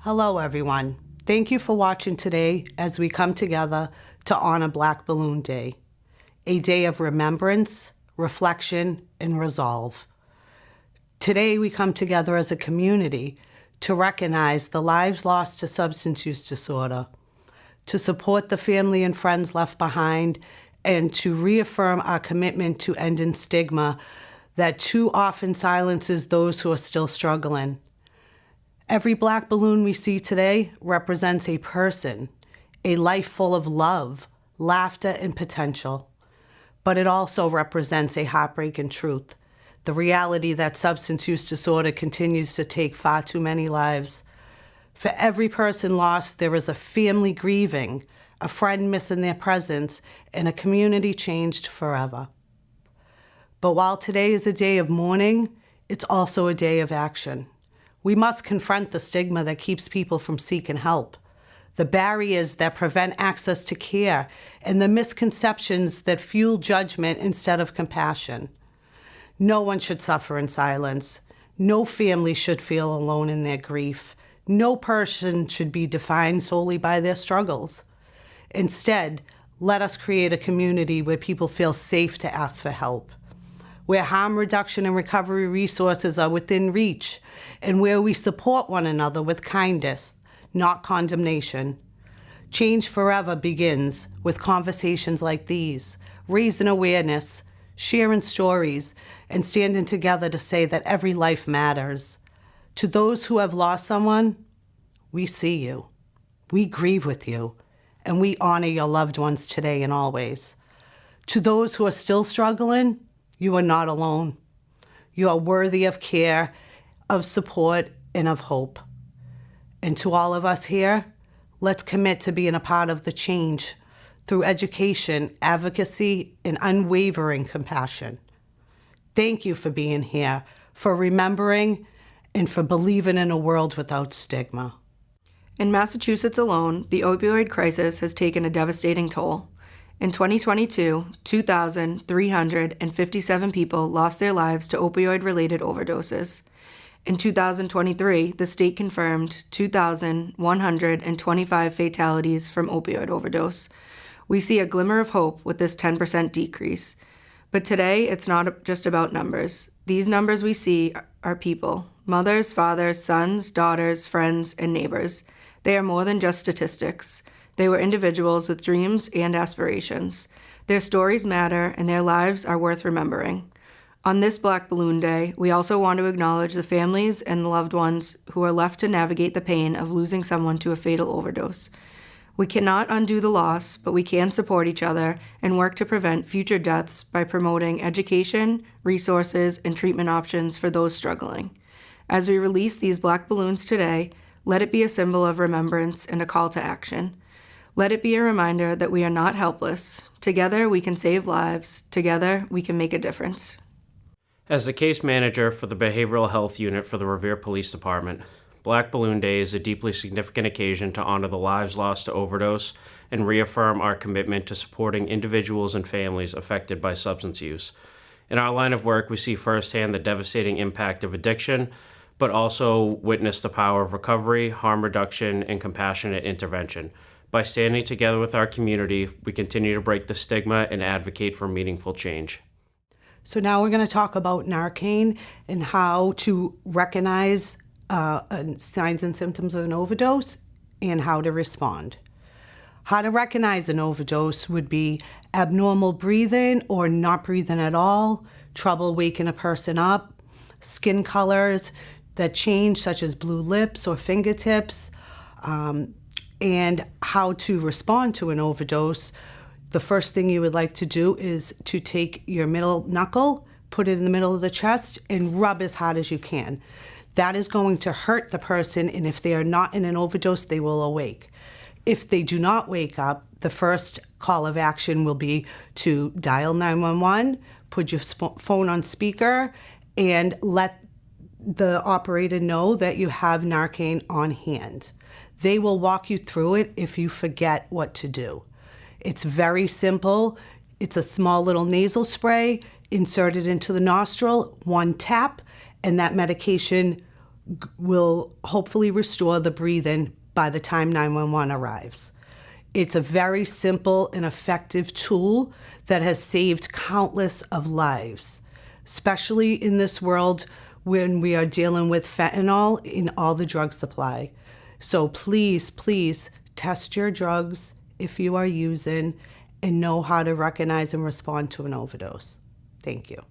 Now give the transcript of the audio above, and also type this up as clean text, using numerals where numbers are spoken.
Hello, everyone. Thank you for watching today as we come together to honor Black Balloon Day, a day of remembrance, reflection, and resolve. Today, we come together as a community to recognize the lives lost to substance use disorder, to support the family and friends left behind, and to reaffirm our commitment to ending stigma that too often silences those who are still struggling. Every Black balloon we see today represents a person, a life full of love, laughter, and potential. But it also represents a heartbreak and truth, the reality that substance use disorder continues to take far too many lives. For every person lost, there is a family grieving, a friend missing their presence, and a community changed forever. But while today is a day of mourning, it's also a day of action. We must confront the stigma that keeps people from seeking help, the barriers that prevent access to care, and the misconceptions that fuel judgment instead of compassion. No one should suffer in silence. No family should feel alone in their grief. No person should be defined solely by their struggles. Instead, let us create a community where people feel safe to ask for help, where harm reduction and recovery resources are within reach, and where we support one another with kindness, not condemnation. Change forever begins with conversations like these, raising awareness, sharing stories, and standing together to say that every life matters. To those who have lost someone, we see you, we grieve with you, and we honor your loved ones today and always. To those who are still struggling, you are not alone. You are worthy of care, of support, and of hope. And to all of us here, let's commit to being a part of the change through education, advocacy, and unwavering compassion. Thank you for being here, for remembering, and for believing in a world without stigma. In Massachusetts alone, the opioid crisis has taken a devastating toll. In 2022, 2,357 people lost their lives to opioid-related overdoses. In 2023, the state confirmed 2,125 fatalities from opioid overdose. We see a glimmer of hope with this 10% decrease. But today, it's not just about numbers. These numbers we see are people: mothers, fathers, sons, daughters, friends, and neighbors. They are more than just statistics. They were individuals with dreams and aspirations. Their stories matter, and their lives are worth remembering. On this Black Balloon Day, we also want to acknowledge the families and the loved ones who are left to navigate the pain of losing someone to a fatal overdose. We cannot undo the loss, but we can support each other and work to prevent future deaths by promoting education, resources, and treatment options for those struggling. As we release these Black balloons today, let it be a symbol of remembrance and a call to action. Let it be a reminder that we are not helpless. Together, we can save lives. Together, we can make a difference. As the case manager for the Behavioral Health Unit for the Revere Police Department, Black Balloon Day is a deeply significant occasion to honor the lives lost to overdose and reaffirm our commitment to supporting individuals and families affected by substance use. In our line of work, we see firsthand the devastating impact of addiction, but also witness the power of recovery, harm reduction, and compassionate intervention. By standing together with our community, we continue to break the stigma and advocate for meaningful change. So now we're going to talk about Narcan and how to recognize signs and symptoms of an overdose and how to respond. How to recognize an overdose would be abnormal breathing or not breathing at all, trouble waking a person up, skin colors that change, such as blue lips or fingertips, and how to respond to an overdose. The first thing you would like to do is to take your middle knuckle, put it in the middle of the chest, and rub as hard as you can. That is going to hurt the person, and if they are not in an overdose, they will awake. If they do not wake up, the first call of action will be to dial 911, put your phone on speaker, and let the operator know that you have Narcan on hand. They will walk you through it if you forget what to do. It's very simple. It's a small little nasal spray inserted into the nostril, one tap, and that medication will hopefully restore the breathing by the time 911 arrives. It's a very simple and effective tool that has saved countless of lives, especially in this world when we are dealing with fentanyl in all the drug supply. So please, please test your drugs if you are using and know how to recognize and respond to an overdose. Thank you.